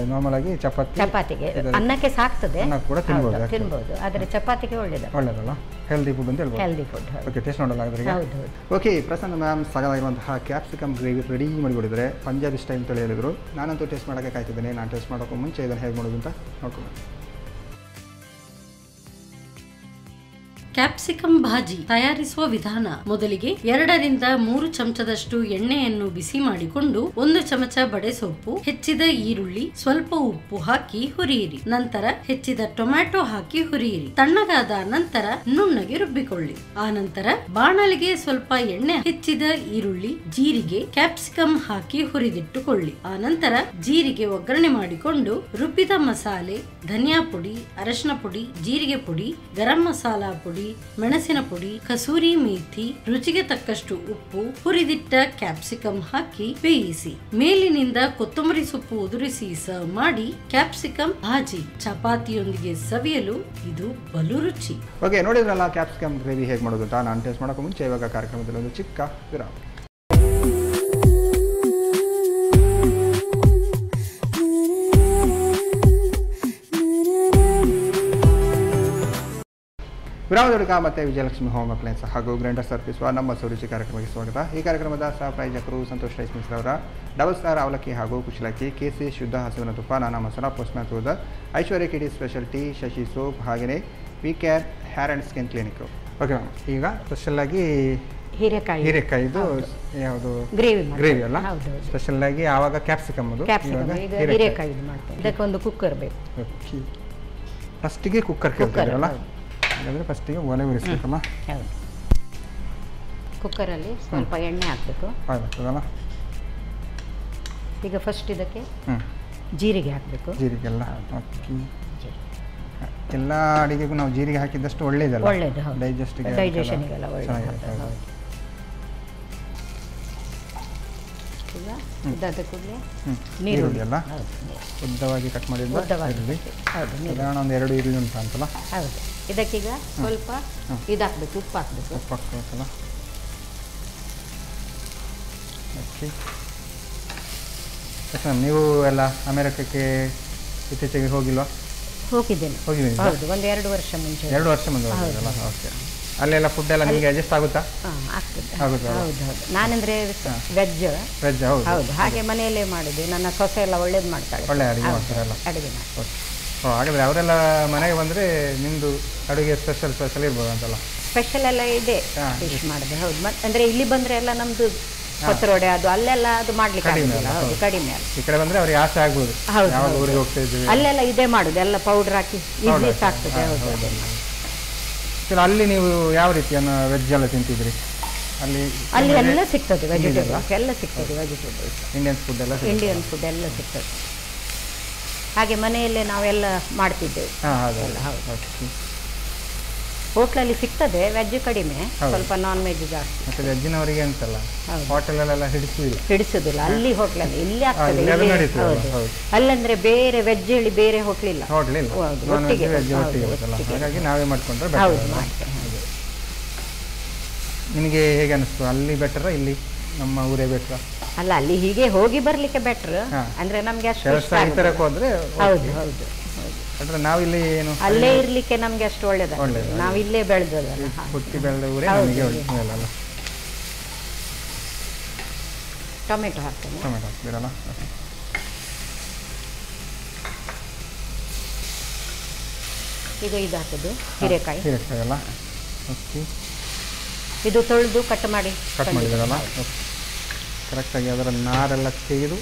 ನಾರ್ಮಲ್ ಆಗಿ ಚಪಾತಿಗೆ ಅನ್ನಕ್ಕೆ ಸಾಕ್ತದೆ, ಕೂಡ ತಿನ್ಬೋದು. ಆದರೆ ಚಪಾತಿಗೆ ಒಳ್ಳೆಯದಲ್ಲ, ಹೆಲ್ದಿ ಫುಡ್ ಅಂತ ಹೇಳ್ಬೋದು. Healthy food. ಓಕೆ, ಟೇಸ್ಟ್ ನೋಡೋಲ್ಲ? ಓಕೆ, ಪ್ರಸನ್ನ ಮ್ಯಾಮ್ ಸಾಕಾಗಿರುವಂತಹ ಕ್ಯಾಪ್ಸಿಕಮ್ ಗ್ರೇವಿ ರೆಡಿ ಮಾಡಿಕೊಡಿದ್ರೆ ಪಂಜಾಬಿ ಸ್ಟೈಲ್ ಅಂತ ಹೇಳಿದ್ರು. ನಾನಂತೂ ಟೇಸ್ಟ್ ಮಾಡೋಕ್ಕೆ ಕಾಯ್ತಿದ್ದೇನೆ. ನಾನು ಟೇಸ್ಟ್ ಮಾಡೋಕ್ಕೂ ಮುಂಚೆ ಇದನ್ನು ಹೇಗೆ ಮಾಡೋದು ಅಂತ ನೋಡ್ಕೊಂಡು. ಕ್ಯಾಪ್ಸಿಕಮ್ ಭಾಜಿ ತಯಾರಿಸುವ ವಿಧಾನ. ಮೊದಲಿಗೆ 2 ರಿಂದ 3 ಚಮಚದಷ್ಟು ಎಣ್ಣೆಯನ್ನು ಬಿಸಿ ಮಾಡಿಕೊಂಡು 1 ಚಮಚ ಬಡೆ ಸೊಪ್ಪು, ಹೆಚ್ಚಿದ ಈರುಳ್ಳಿ, ಸ್ವಲ್ಪ ಉಪ್ಪು ಹಾಕಿ ಹುರಿಯಿರಿ. ನಂತರ ಹೆಚ್ಚಿದ ಟೊಮ್ಯಾಟೊ ಹಾಕಿ ಹುರಿಯಿರಿ. ತಣ್ಣಗಾದ ನಂತರ ನುಣ್ಣಗೆ ರುಬ್ಬಿಕೊಳ್ಳಿ. ಆ ನಂತರ ಬಾಣಲಿಗೆ ಸ್ವಲ್ಪ ಎಣ್ಣೆ, ಹೆಚ್ಚಿದ ಈರುಳ್ಳಿ, ಜೀರಿಗೆ, ಕ್ಯಾಪ್ಸಿಕಮ್ ಹಾಕಿ ಹುರಿದಿಟ್ಟುಕೊಳ್ಳಿ. ಆ ನಂತರ ಜೀರಿಗೆ ಒಗ್ಗರಣೆ ಮಾಡಿಕೊಂಡು ರುಬ್ಬಿದ ಮಸಾಲೆ, ಧನಿಯಾ ಪುಡಿ, ಅರಶಿನ ಪುಡಿ, ಜೀರಿಗೆ ಪುಡಿ, ಗರಂ ಮಸಾಲಾ ಪುಡಿ, ಮೆಣಸಿನ ಪುಡಿ, ಕಸೂರಿ ಮೇಥಿ, ರುಚಿಗೆ ತಕ್ಕಷ್ಟು ಉಪ್ಪು, ಹುರಿದಿಟ್ಟ ಕ್ಯಾಪ್ಸಿಕಮ್ ಹಾಕಿ ಬೇಯಿಸಿ. ಮೇಲಿನಿಂದ ಕೊತ್ತಂಬರಿ ಸೊಪ್ಪು ಉದುರಿಸಿ ಸರ್ವ್ ಮಾಡಿ. ಕ್ಯಾಪ್ಸಿಕಮ್ ಭಾಜಿ ಚಪಾತಿಯೊಂದಿಗೆ ಸವಿಯಲು ಇದು ಬಲು ರುಚಿ. ಓಕೆ, ನೋಡಿದ್ರಲ್ಲ ಕ್ಯಾಪ್ಸಿಕಮ್ ಗ್ರೇವಿ ಹೇಗೆ ಮಾಡೋದು ಅಂತ. ನಾನು ಟೇಸ್ಟ್ ಮಾಡೋಕೆ ಮುಂಚೆ ಇವಾಗ ಕಾರ್ಯಕ್ರಮದಲ್ಲಿ ಒಂದು ಚಿಕ್ಕ ವಿರಾಮ. ವಿರಾಮದೊಳಗ ಮತ್ತೆ ವಿಜಯಲಕ್ಷ್ಮಿ ಹೋಮ್ ಅಪ್ಲೈನ್ಸ್ ಹಾಗೂ ಗ್ರೈಂಡರ್ಸ್ ಅರ್ಪಿಸುವ ನಮ್ಮ ಸುರುಚಿ ಕಾರ್ಯಕ್ರಮಕ್ಕೆ ಸ್ವಾಗತ. ಈ ಕಾರ್ಯಕ್ರಮದ ಸಹ ಪ್ರಾಯೋಜಕರು ಸಂತೋಷ್ ರೈಸ್ ಮಿಲ್ಸ್ ಅವರ ಡಬಲ್ ಸ್ಟಾರ್ ಅವಲಕ್ಕಿ ಹಾಗೂ ಕುಶಲಕ್ಕಿ, KC ಶುದ್ಧ ಹಸುವಿನ ತುಪ್ಪ, ನಾನಾ ಮಸಾಲ, ಪೋಸ್ಟ್ಮ್ಯಾನ್ ಸೋದರ್, ಐಶ್ವರ್ಯ ಕಿಡಿ ಸ್ಪೆಷಲ್ ಟೀ, ಶಶಿ ಸೋಪ್, ಹಾಗೆಯೇ V care hair and skin clinic. Okay ma'am, ಈಗ ಸ್ಪೆಷಲ್ ಆಗಿ ಹೀರೆಕಾಯಿದು ಯಾವುದು ಗ್ರೇವಿ ಅಲ್ಲ? ಸ್ಪೆಷಲ್ ಆಗಿ ಆವಾಗ ಕ್ಯಾಪ್ಸಿಕಮ್ ಹೀರೆಕಾಯಿ ಮಾಡ್ತೇವೆ. ಇದಕ್ಕೊಂದು ಕುಕ್ಕರ್ ಬೇಕು. ಫಸ್ಟಿಗೆ ಕುಕ್ಕರ್ ಕೇಳ್ತಾರಲ್ಲ? ಹಾಗಾದರೆ ಫಸ್ಟಿಗೆ ಒಲೆ ಉರಿಸ್ಬೇಕಲ್ಲ? ಹೌದು. ಕುಕ್ಕರಲ್ಲಿ ಸ್ವಲ್ಪ ಎಣ್ಣೆ ಹಾಕಬೇಕು. ಆಗ್ತದಲ್ಲ? ಈಗ ಫಸ್ಟ್ ಇದಕ್ಕೆ ಜೀರಿಗೆ ಹಾಕಬೇಕು. ಜೀರಿಗೆ ಎಲ್ಲ ಓಕೆ. ಎಲ್ಲ ಅಡಿಗೆಗೂ ನಾವು ಜೀರಿಗೆ ಹಾಕಿದ್ದಷ್ಟು ಒಳ್ಳೇದಲ್ಲ? ಒಳ್ಳೇದು. ಡೈಜೆಷನ್ಗೆಲ್ಲ ಒಳ್ಳೆಯದು. ಈಗ ಇದಾದ ಕೂಡಲೇ ನೀರುಳ್ಳಿ ಎಲ್ಲ ಉದ್ದವಾಗಿ ಕಟ್ ಮಾಡಿದ್ದು ಈರುಳ್ಳಿ. ಸಾಧಾರಣ ಒಂದು 2 ಈರುಳ್ಳಿ ಉಂಟು ಅಂತಲ್ಲ? ಹೌದು. ಇದಕ್ಕೀಗ ಸ್ವಲ್ಪ ಇದಾಕಬೇಕು, ಉಪ್ಪು ಹಾಕಬೇಕು. ಉಪ್ಪು ಹಾಕ್ಬೇಕಲ್ಲ? ಓಕೆ. ನೀವು ಎಲ್ಲ ಅಮೆರಿಕಕ್ಕೆ ಇತ್ತೀಚೆಗೆ ಹೋಗಿಲ್ವಾ? ಹೋಗಿದ್ದೇನೆ. ಹೌದು, ಒಂದು 2 ವರ್ಷ ಮುಂಚೆ. 2 ವರ್ಷ ಮುಂದೆ ಹೋಗಿದ್ದಲ್ಲ? ಓಕೆ. ಅಲ್ಲೆಲ್ಲ ಫುಡ್ ಎಲ್ಲ ನಿಮಗೆ ಅಡ್ಜಸ್ಟ್ ಆಗುತ್ತಾ? ಆಗ್ತದೆ. ಹೌದು. ನಾನಂದ್ರೆ ವೆಜ್. ಹೌದು, ಹಾಗೆ ಮನೆಯಲ್ಲೇ ಮಾಡುದು. ನನ್ನ ಸೊಸೆ ಎಲ್ಲ ಒಳ್ಳೇದು ಮಾಡ್ತಾಳೆ, ಒಳ್ಳೆ ಅಡುಗೆ ಮಾಡ್ತಾರಲ್ಲ? ಅಡುಗೆ ಮಾಡಿ. ಹಾಗಾದ್ರೆ ಅವರೆಲ್ಲ ಮನೆಗೆ ಬಂದರೆ ನಿಮ್ಮದು ಅಡುಗೆ ಸ್ಪೆಷಲ್ ಇರ್ಬೋದು ಅಂತಲ್ಲ? ಸ್ಪೆಷಲ್ ಎಲ್ಲ ಇದೆ ಫಿಶ್ ಮಾಡಿದೆ. ಹೌದು. ಅಂದರೆ ಇಲ್ಲಿ ಬಂದರೆ ಎಲ್ಲ ನಮ್ಮದು ಪತ್ರೊಡೆ ಅದು ಅಲ್ಲೆಲ್ಲ ಅದು ಮಾಡ್ಲಿಕ್ಕೆ ಆಗೋದಿಲ್ಲ. ಹೌದು, ಕಡಿಮೆ ಅಲ್ಲ. ಈ ಕಡೆ ಬಂದರೆ ಅವ್ರಿಗೆ ಆಸೆ ಆಗ್ಬೋದು. ಹೌದು, ಊರಿಗೆ ಹೋಗ್ತಾ ಇದ್ದೀವಿ, ಅಲ್ಲೆಲ್ಲ ಇದೇ ಮಾಡುದು, ಎಲ್ಲ ಪೌಡರ್ ಹಾಕಿ ಈಸಿ ಆಗ್ತದೆ. ಹೌದು. ಅಲ್ಲಿ ನೀವು ಯಾವ ರೀತಿಯನ್ನು ವೆಜ್ ಎಲ್ಲ ತಿಂತಿದ್ರಿ? ಅಲ್ಲಿ ಎಲ್ಲ ಸಿಗ್ತದೆ, ವೆಜಿಟೇಬಲ್ಸ್ ಎಲ್ಲ ಸಿಗ್ತದೆ. ವೆಜಿಟೇಬಲ್ಸ್ ಇಂಡಿಯನ್ ಫುಡ್ ಎಲ್ಲ ಸಿಗ್ತದೆ. ಹಾಗೆ ಮನೆಯಲ್ಲೇ ನಾವೆಲ್ಲ ಮಾಡ್ತಿದ್ದೇವೆ. ಹೌದು. ಹೋಟ್ಲಲ್ಲಿ ಸಿಗ್ತದೆ, ವೆಜ್ ಕಡಿಮೆ, ಸ್ವಲ್ಪ ನಾನ್ ವೆಜ್ ಜಾಸ್ತಿ. ಮತ್ತೆ ವೆಜ್ಜಿನವರಿಗೆ ಅಂತಲ್ಲ ಹೋಟೆಲಲ್ಲೆಲ್ಲ ಹಿಡಿಸೋದಿಲ್ಲ, ಅಲ್ಲಿ ಹೋಟ್ಲಲ್ಲಿ ಇಲ್ಲಿ ಆಗ್ತದೆ. ಅಲ್ಲಂದ್ರೆ ಬೇರೆ ವೆಜ್ ಹೇಳಿ ಬೇರೆ ಹೋಟ್ಲ್ ಇಲ್ಲ, ಹಾಗಾಗಿ ನಾವೇ ಮಾಡ್ಕೊಂಡ್ರೆ ಹೌದು. ನಿಮಗೆ ಹೇಗೆ ಅನಿಸ್ತು, ಅಲ್ಲಿ ಬೆಟರ್ ಇಲ್ಲಿ ನಮ್ಮ ಊರೇ ಬೆಟರ್? ಅಲ್ಲ, ಅಲ್ಲಿ ಹೀಗೆ ಹೋಗಿ ಬರ್ಲಿಕ್ಕೆ ಬೆಟರ್, ಅಂದ್ರೆ ನಮ್ಗೆ ಅಷ್ಟು ಹೋದ್ರೆ ಹೌದು ಹೌದು. ನಾವಿಲ್ಲಿ ಏನು ಅಲ್ಲೇ ಇರ್ಲಿಕ್ಕೆ ನಮ್ಗೆ ಅಷ್ಟು ಒಳ್ಳೇದಲ್ಲ, ನಾವು ಇಲ್ಲೇ ಬೆಳೆದಲ್ಲ, ಹುಟ್ಟಿ ಬೆಳೆದ ಊರೇ ನಮಗೆ ಒಳ್ಳೆಯದಲ್ಲ. ಟೊಮೆಟೊ ಹಾಕ್ತೇನೆ. ಟೊಮೆಟೊ ಹಾಕ್ತೀರಲ್ಲ? ಈಗ ಇದು ಹಾಕೋದು ಹೀರೆಕಾಯಿ. ಹೀರೆಕಾಯಿ ಅಲ್ಲ? ಓಕೆ. ಇದು ತೊಳೆದು ಕಟ್ ಮಾಡಿದ್ದೀರಲ್ಲ? ಕರೆಕ್ಟಾಗಿ ಅದರ ನಾರೆಲ್ಲ ತೆಗೆದು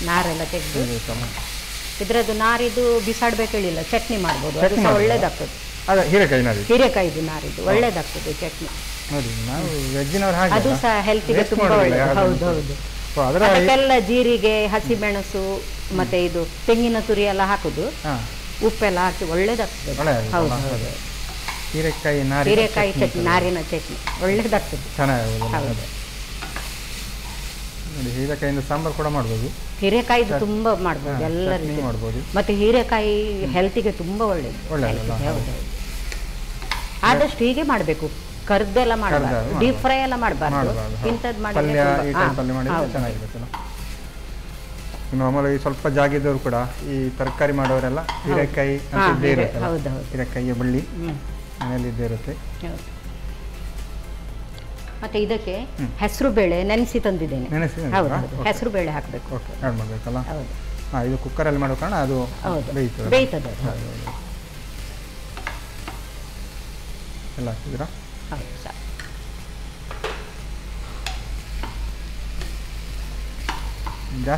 ನಾರೆಲ್ಲ ತೆಗೆದು ಇದರದ್ದು ನಾರಿದು ಬಿಸಾಡ್ಬೇಕು ಹೇಳಿಲ್ಲ, ಚಟ್ನಿ ಮಾಡ್ಬೋದು, ಅದು ಸಹ ಒಳ್ಳೇದಾಗ್ತದೆ. ಅದೇ ಹೀರೆಕಾಯಿದು ನಾರಿದು ಒಳ್ಳೇದಾಗ್ತದೆ ಚಟ್ನಿ. ನೋಡಿ, ನಾವು ವೆಜ್ಜಿನವ್ರು ಹಾಗೆ ಅದು ಸಹ ಹೆಲ್ತಿಗೆ ತುಂಬ ಒಳ್ಳೆಯದು. ಹೌದು ಹೌದು. ಅದಕ್ಕೆಲ್ಲ ಜೀರಿಗೆ, ಹಸಿಮೆಣಸು ಮತ್ತೆ ಇದು ತೆಂಗಿನ ತುರಿ ಎಲ್ಲ ಹಾಕುದು, ಉಪ್ಪೆಲ್ಲ ಹಾಕಿ ಒಳ್ಳೇದಾಗ್ತದೆ. ಹೌದು ಹೌದು. ಹೀರೆಕಾಯಿ ಚಟ್ನಿ, ನಾರಿನ ಚಟ್ನಿ ಒಳ್ಳೇದಾಗ್ತದೆ, ಚೆನ್ನಾಗಿ. ಹೀರೆಕಾಯಿಂದ ಸಾಂಬಾರು ಕೂಡ ಮಾಡ್ಬೋದು. ಹೀರೆಕಾಯಿದು ತುಂಬಾ ಮಾಡ್ಬೋದು, ಎಲ್ಲರಿಗೂ ಮಾಡ್ಬೋದು. ಮತ್ತೆ ಹೀರೆಕಾಯಿ ಹೆಲ್ತಿಗೆ ತುಂಬಾ ಒಳ್ಳೇದು. ಆದಷ್ಟು ಹೀಗೆ ಮಾಡಬೇಕು, ಕರ್ದೆಲ್ಲ ಮಾಡಬಾರ್ದು, ಡೀಪ್ ಫ್ರೈ ಎಲ್ಲ ಮಾಡಬಾರ್ದು, ಇಂಥದ್ದು ಮಾಡಿದ್ರೆ ಮಾಮೂಲಿ ಸ್ವಲ್ಪ ಜಾಗಿದ್ದವರು ಕೂಡ ಈ ತರಕಾರಿ ಮಾಡೋರೆಲ್ಲ ಹೀರೆಕಾಯಿ ಹೀರೆಕಾಯಿಯ ಬಳ್ಳಿ ಮನೆಯಲ್ಲಿ ಇದ್ದೇ ಇರುತ್ತೆ. ಮತ್ತೆ ಇದಕ್ಕೆ ಹೆಸರು ಬೇಳೆ ನೆನೆಸಿ ತಂದಿದ್ದೇನೆ. ಹೆಸರು ಬೇಳೆ ಹಾಕಬೇಕು, ಆ್ಯಡ್ ಮಾಡಬೇಕಲ್ಲ? ಇದು ಕುಕ್ಕರಲ್ಲಿ ಮಾಡೋ ಕಾರಣ ಅದು ಬೇಯ್ತದೆ. ಎಲ್ಲ ಹಾಕಿದ್ದೀರಾ? ಹೌದು ಸರ್.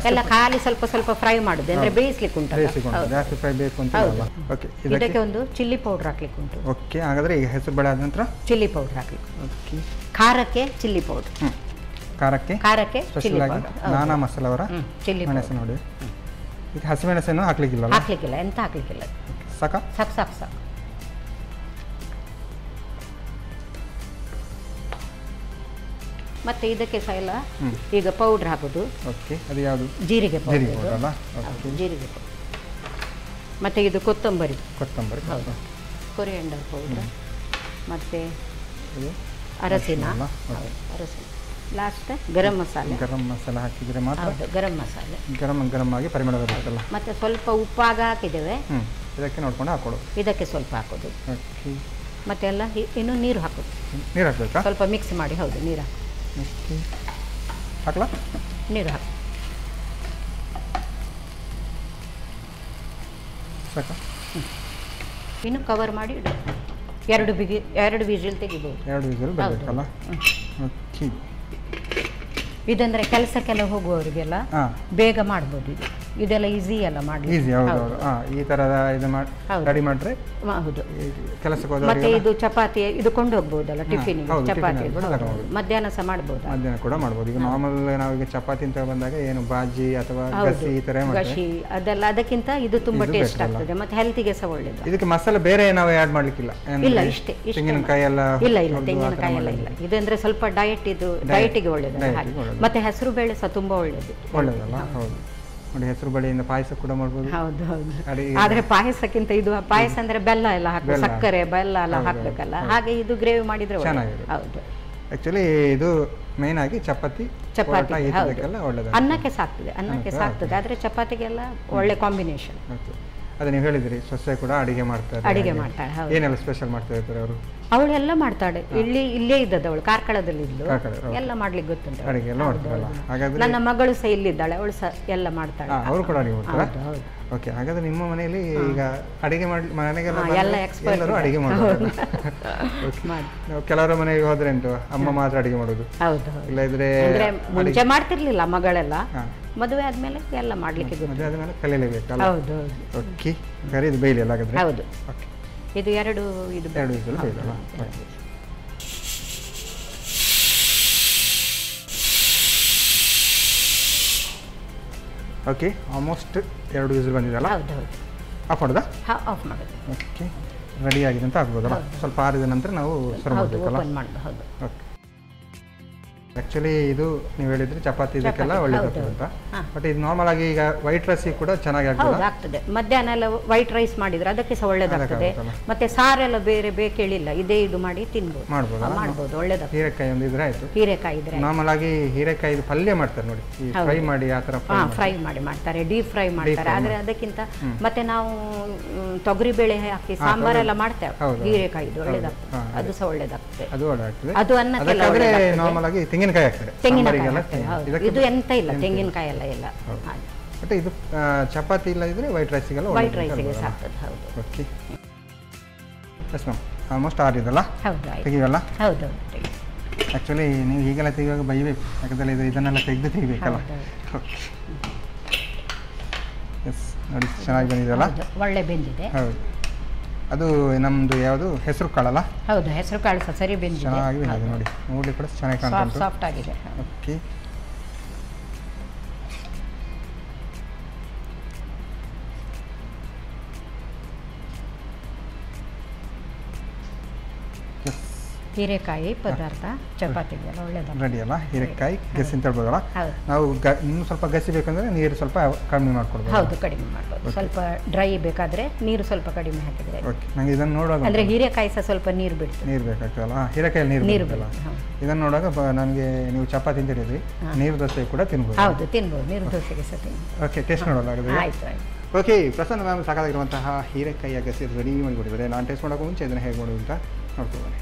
ಎಲ್ಲ ಖಾಲಿ ಸ್ವಲ್ಪ ಸ್ವಲ್ಪ ಫ್ರೈ ಮಾಡುದು, ಅಂದ್ರೆ ಬೇಯಿಸ್ಲಿಕ್ಕೆ ಉಂಟು, ಜಾಸ್ತಿ ಫ್ರೈ ಬೇಕು ಅಂತ. ಓಕೆ. ಇದಕ್ಕೆ ಒಂದು ಚಿಲ್ಲಿ ಪೌಡರ್ ಹಾಕ್ಲಿಕ್ಕೆ ಉಂಟು. ಓಕೆ. ಹಾಗಾದ್ರೆ ಈಗ ಹೆಸರು ಬೇಳೆ ಆದ ನಂತರ ಚಿಲ್ಲಿ ಪೌಡರ್ ಹಾಕ್ಲಿಕ್ಕೆ. ಓಕೆ. ಖಾರಕ್ಕೆ ಚಿಲ್ಲಿ ಪೌಡರ್. ಖಾರಕ್ಕೆ ಚಿಲ್ಲಿ ಪೌಡರ್. ನಾನಾ ಮಸಾಲ ಅವರ ಚಿಲ್ಲಿ ಮೆಣಸು ನೋಡಿ. ಈಗ ಹಸಿಮೆಣಸನ್ನು ಹಾಕ್ಲಿಕ್ಕಿಲ್ಲ? ಹಾಕ್ಲಿಕ್ಕಿಲ್ಲ, ಎಂತ ಹಾಕ್ಲಿಕ್ಕಿಲ್ಲ. ಸಾಕ? ಸಾಕು. ಮತ್ತೆ ಇದಕ್ಕೆ ಸಹ ಎಲ್ಲ ಈಗ ಪೌಡರ್ ಹಾಕೋದು. ಓಕೆ. ಅದು ಯಾವುದು? ಜೀರಿಗೆ ಪೌಡರ್. ಜೀರಿಗೆ ಪೌಡರ್. ಮತ್ತೆ ಇದು ಕೊತ್ತಂಬರಿ. ಹೌದು. Coriander powder. ಮತ್ತೆ ಅರಸಿನ. ಲಾಸ್ಟ್ ಗರಂ ಮಸಾಲೆ ಹಾಕಿದ್ರೆ ಮಾತ್ರ. ಗರಂ ಮಸಾಲೆ ಗರಂ ಆಗಿ ಪರಿಮಳ ಬರುತ್ತಲ್ಲ. ಮತ್ತೆ ಸ್ವಲ್ಪ ಉಪ್ಪಾಗ ಹಾಕಿದ್ದೇವೆ, ಇದಕ್ಕೆ ನೋಡ್ಕೊಂಡು ಹಾಕೋದು. ಇದಕ್ಕೆ ಸ್ವಲ್ಪ ಹಾಕೋದು. ಮತ್ತೆ ಎಲ್ಲ ಇನ್ನು ನೀರು ಹಾಕೋದು. ನೀರು ಹಾಕ್ಬೇಕಾ? ಸ್ವಲ್ಪ ಮಿಕ್ಸ್ ಮಾಡಿ. ಹೌದು, ನೀರು ಹಾಕಲಾ? ನೀರು ಹಾಕಿ ಸಾಕ. ಇನ್ನು ಕವರ್ ಮಾಡಿ ಇಡು. 2 ವಿಜಿಲ್ ತೆಗಿಬಹುದು. 2 ವಿಜಿಲ್ ಬರಬೇಕಲ್ಲ? ಓಕೆ. ಇದಂದ್ರೆ ಕೆಲಸಕ್ಕೆಲ್ಲ ಹೋಗುವವರಿಗೆಲ್ಲ ಬೇಗ ಮಾಡ್ಬೋದು. ಇದೆಲ್ಲ ಈಸಿ ಅಲ್ಲ ಮಾಡಿ. ಈಸಿ. ಹೌದು. ಈ ತರದ ಇದು ರೆಡಿ ಮಾಡ್ರೆ ಹೌದು. ಕೆಲಸಕ್ಕೆ ಹೋದವರಿಗೆ ಮತ್ತೆ ಇದು ಚಪಾತಿ ಇದು ಕೊಂಡು ಹೋಗ್ಬೋದಲ್ಲ ಟಿಫಿನ್. ಚಪಾತಿ ಮಧ್ಯಾಹ್ನ ಸಹ ಮಾಡ್ಬೋದು. ಮಧ್ಯಾಹ್ನ ಕೂಡ ಮಾಡ್ಬೋದು. ಈಗ ನಾರ್ಮಲ್ ನಾವೀಗ ಚಪಾತಿ ಅಂತ ಬಂದಾಗ ಏನು ಬಾಜಿ ಅಥವಾ ಗಸಿ ಈ ತರ ಗಸಿ ಅದೆಲ್ಲ, ಅದಕ್ಕಿಂತ ಇದು ತುಂಬಾ ಟೇಸ್ಟ್ ಆಗ್ತದೆ, ಮತ್ತೆ ಹೆಲ್ತಿಗೆ ಸಹ ಒಳ್ಳೇದು. ಇದಕ್ಕೆ ಮಸಾಲೆ ಬೇರೆ ನಾವು ಆಡ್ ಮಾಡ್ಲಿಕ್ಕಿಲ್ಲ? ಇಲ್ಲ, ಇಷ್ಟೇ. ತೆಂಗಿನಕಾಯಿ ಎಲ್ಲ ಇಲ್ಲ, ತೆಂಗಿನಕಾಯಿ ಎಲ್ಲ ಇಲ್ಲ. ಇದಂದ್ರೆ ಸ್ವಲ್ಪ ಡಯಟಿಗೆ ಒಳ್ಳೇದು. ಮತ್ತೆ ಹೆಸರು ಬೇಳೆ ಸಹ ತುಂಬಾ ಒಳ್ಳೇದಲ್ಲ? ಹೌದು. ನೋಡಿ, ಹೆಸರು ಬೇಳೆಯಿಂದ ಪಾಯಸ ಕೂಡ ಮಾಡ್ಬೋದು. ಹೌದು. ಆದ್ರೆ ಪಾಯಸಕ್ಕಿಂತ ಇದು ಪಾಯಸ ಅಂದ್ರೆ ಬೆಲ್ಲ ಎಲ್ಲ ಹಾಕಬೇಕು, ಸಕ್ಕರೆ ಬೆಲ್ಲ ಎಲ್ಲ ಹಾಕ್ಬೇಕಲ್ಲ, ಹಾಗೆ ಇದು ಗ್ರೇವಿ ಮಾಡಿದ್ರೆ ಚೆನ್ನಾಗಿದೆ. ಹೌದು. ಆಕ್ಚುಲಿ ಇದು ಮೇನ್ ಆಗಿ ಚಪಾತಿ ಇದಕ್ಕೆಲ್ಲ ಒಳ್ಳೆದು. ಅನ್ನಕ್ಕೆ ಸಾಕ್ತದೆ, ಆದ್ರೆ ಚಪಾತಿಗೆಲ್ಲ ಒಳ್ಳೆ ಕಾಂಬಿನೇಷನ್. ಅದೇ ನೀವು ಹೇಳಿದ್ರಿ ಸೊಸೆ ಕೂಡ ಅಡಿಗೆ ಮಾಡ್ತಾರೆ. ಏನೆಲ್ಲ ಸ್ಪೆಷಲ್ ಮಾಡ್ತಾ ಇರ್ತಾರೆ ಅವರು? ಅವಳೆಲ್ಲ ಮಾಡ್ತಾಳೆ. ಇಲ್ಲೇ ಇದ್ದದ್ದು ಅವಳು, ಕಾರ್ಕಳದಲ್ಲಿ ಇದ್ಲು. ಎಲ್ಲ ಮಾಡ್ಲಿಕ್ಕೆ ಗೊತ್ತುಂಟು. ನನ್ನ ಮಗಳು ಸಹ ಇಲ್ಲಿದ್ದಾಳೆ, ಅವಳು ಸಹ ಎಲ್ಲ ಮಾಡ್ತಾಳೆ. ಅವರು ಕೂಡ ಅಡಿಗೆ ಮಾಡ್ತಾರೆ? ಓಕೆ. ಹಾಗಾದ್ರೆ ನಿಮ್ಮ ಮನೆಯಲ್ಲಿ ಈಗ ಅಡಿಗೆ ಎಲ್ಲ ಎಕ್ಸ್ಪರ್ಟ್ ಅಡಿಗೆ ಮಾಡೋದು. ಕೆಲವರ ಮನೆಗೆ ಹೋದ್ರೆ ಉಂಟು ಅಮ್ಮ ಮಾತ್ರ ಅಡಿಗೆ ಮಾಡೋದು. ಹೌದು. ಇಲ್ಲದ್ರೆ ಮುಂಚೆ ಮಾಡ್ತಿರ್ಲಿಲ್ಲ, ಮಗಳೆಲ್ಲ ಮದುವೆ ಆದ್ಮೇಲೆ ಎಲ್ಲ ಮಾಡ್ಲಿಕ್ಕೆ ಮದುವೆ ಆದ್ಮೇಲೆ ಕಲಿಯಲೇಬೇಕಲ್ಲ? ಹೌದು. ಓಕೆ. ಇದು ಬೇಯ್ಲಿ ಅಲ್ಲ ಹಾಗಾದ್ರೆ? ಹೌದು. ಇದು 2 ವಿಸಿಲ್ ಬೇಯ್ದಲ್ಲ? ಓಕೆ. ಆಲ್ಮೋಸ್ಟ್ 2 ವಿಸಿಲ್ ಬಂದಿದೆಯಲ್ಲ? ಹೌದು. ಆಫ್ ಮಾಡೋದಾ? ಆಫ್ ಮಾಡೋದು. ಓಕೆ. ರೆಡಿ ಆಗಿದೆ ಅಂತ ಆಗ್ಬೋದಲ್ಲ. ಸ್ವಲ್ಪ ಆರಿದ ನಂತರ ನಾವು ಸರ್ವ್ ಮಾಡಬೇಕಲ್ಲ. ಓಕೆ. ಆ್ಯಕ್ಚುಲಿ ಇದು ನೀವು ಹೇಳಿದ್ರೆ ಚಪಾತಿ ಇದಕ್ಕೆಲ್ಲ ಒಳ್ಳೆಯದಾಗ್ತದೆ ಅಂತ. ಬಟ್ ಇದು ನಾರ್ಮಲ್ ಆಗಿ ಈಗ ವೈಟ್ ರೈಸ್ ಕೂಡ ಚೆನ್ನಾಗಿ ಆಗ್ತದೆ. ಮಧ್ಯಾಹ್ನ ಎಲ್ಲ ವೈಟ್ ರೈಸ್ ಮಾಡಿದ್ರೆ ಅದಕ್ಕೆ ಸಹ ಒಳ್ಳೇದಾಗ್ತದೆ. ಮತ್ತೆ ಸಾರೆಲ್ಲ ಬೇರೆ ಬೇಕೇಳಿಲ್ಲ, ಇದೇ ಇದು ಮಾಡಿ ತಿನ್ಬೋದು, ಮಾಡ್ಬೋದು, ಒಳ್ಳೇದಾಗ್ತದೆ. ಹೀರೆಕಾಯಿ ಒಂದು ಇದ್ರೆ ಆಯ್ತು. ಹೀರೆಕಾಯಿ ಇದ್ರೆ ನಾರ್ಮಲ್ ಆಗಿ ಹೀರೆಕಾಯಿ ಪಲ್ಯ ಮಾಡ್ತಾರೆ ನೋಡಿ, ಫ್ರೈ ಮಾಡಿ ಆ ಥರ ಫ್ರೈ ಮಾಡಿ ಮಾಡ್ತಾರೆ, ಡೀಪ್ ಫ್ರೈ ಮಾಡ್ತಾರೆ. ಆದರೆ ಅದಕ್ಕಿಂತ ಮತ್ತೆ ನಾವು ತೊಗರಿ ಬೇಳೆ ಹಾಕಿ ಸಾಂಬಾರೆಲ್ಲ ಮಾಡ್ತೇವೆ, ಹೀರೆಕಾಯಿದು ಒಳ್ಳೇದಾಗ್ತದೆ, ಅದು ಸಹ ಒಳ್ಳೇದಾಗ್ತದೆ. ಅದು ಅನ್ನಕ್ಕೆ ನಾರ್ಮಲ್ ಆಗಿ ತೆಂಗಿನಕಾಯಿ ಹಾಕ್ತಾರೆ. ಇದು ಎಂತ ಇಲ್ಲ, ತೆಂಗಿನಕಾಯಿ ಎಲ್ಲ ಇಲ್ಲ. ಬಟ್ ಇದು ಚಪಾತಿ ಇಲ್ಲ ಇದ್ರೆ ವೈಟ್ ರೈಸಿಗೆಲ್ಲ ವೈಟ್ ರೈಸಿಗೆ ಸಾಕ್ತದೆ. ಹೌದು. ಓಕೆ. ಎಸ್ ಮ್ಯಾಮ್, ಆಲ್ಮೋಸ್ಟ್ ಆರಿದಲ್ಲ, ತೆಗಿವಲ್ಲ? ಹೌದು. ಆ್ಯಕ್ಚುಲಿ ನೀವು ಈಗೆಲ್ಲ ತೆಗಿಯುವಾಗ ಬೈಬೇಕು, ಯಾಕಂದರೆ ಇದನ್ನೆಲ್ಲ ತೆಗೆದು ತೆಗಿಬೇಕಲ್ಲ. ಓಕೆ. ಎಸ್, ನೋಡಿ ಚೆನ್ನಾಗಿ ಬಂದಿದೆಯಲ್ಲ, ಒಳ್ಳೆ ಬೆಂದಿದೆ. ಹೌದು. ಅದು ನಮ್ಮದು ಯಾವುದು ಹೆಸರು ಕಾಳಲ್ಲ? ಹೌದು, ಹೆಸರು ಕಾಳು ಸಹ ಸರಿ ಬೆಂದಿದೆ, ಚೆನ್ನಾಗಿ ಬಂದಿದೆ ನೋಡಿ, ನೋಡಲಿಕ್ಕೆ ಕೂಡ ಚೆನ್ನಾಗಿ ಕಾಣ್ತಾ ಸಾಫ್ಟ್ ಆಗಿದೆ. ಓಕೆ. ಹೀರೆಕಾಯಿ ಪದಾರ್ಥ ಚಪಾತಿಗೆಲ್ಲ ಒಳ್ಳೆಯದು. ರೆಡಿ ಅಲ್ಲ? ಹೀರೆಕಾಯಿ ಗಸಿ ಅಂತ ಹೇಳ್ಬೋದಲ್ಲ. ನಾವು ಇನ್ನೂ ಸ್ವಲ್ಪ ಗಸಿ ಬೇಕಂದ್ರೆ ನೀರು ಸ್ವಲ್ಪ ಕಡಿಮೆ ಮಾಡ್ಕೊಡ್ಬೋದು. ಹೌದು, ಕಡಿಮೆ ಮಾಡ್ಬೋದು. ಸ್ವಲ್ಪ ಡ್ರೈ ಬೇಕಾದರೆ ನೀರು ಸ್ವಲ್ಪ ಕಡಿಮೆ ಹಾಕಿದರೆ. ಓಕೆ. ನನಗೆ ಇದನ್ನು ನೋಡುವಾಗ ಅಂದರೆ ಹೀರೆಕಾಯಿ ಸಹ ಸ್ವಲ್ಪ ನೀರು ಬಿಡ್ತದೆ. ನೀರು ಬೇಕಾಗ್ತದಲ್ಲ, ಹೀರೆಕಾಯಲ್ಲಿ ನೀರು ಬಿಡಲ್ಲ. ಇದನ್ನು ನೋಡುವಾಗ ನನಗೆ ನೀವು ಚಪಾತಿ ಅಂತ ಹೇಳಿದ್ರಿ, ನೀರು ದೋಸೆ ಕೂಡ ತಿನ್ಬೋದು. ಹೌದು, ತಿನ್ಬೋದು, ನೀರು ದೋಸೆಗೆ ಸಹ ತಿನ್ಬೋದು. ಓಕೆ, ಟೇಸ್ಟ್ ನೋಡೋಲ್ಲ. ಆಯಿತು ಆಯಿತು. ಓಕೆ, ಪ್ರಸನ್ನ ಮ್ಯಾಮ್ ಸಾಕಾಗಿರುವಂತಹ ಹೀರೆಕಾಯಿಯ ಗಸಿ ರೆಡಿ ಮಾಡಿಕೊಟ್ಟಿದ್ದಾರೆ. ನಾನು ಟೇಸ್ಟ್ ಮಾಡೋಕ್ಕೂ ಮುಂಚೆ ಇದನ್ನು ಹೇಗೆ ಮಾಡೋದು ಅಂತ ನೋಡ್ಕೊಳ್ತೀನಿ.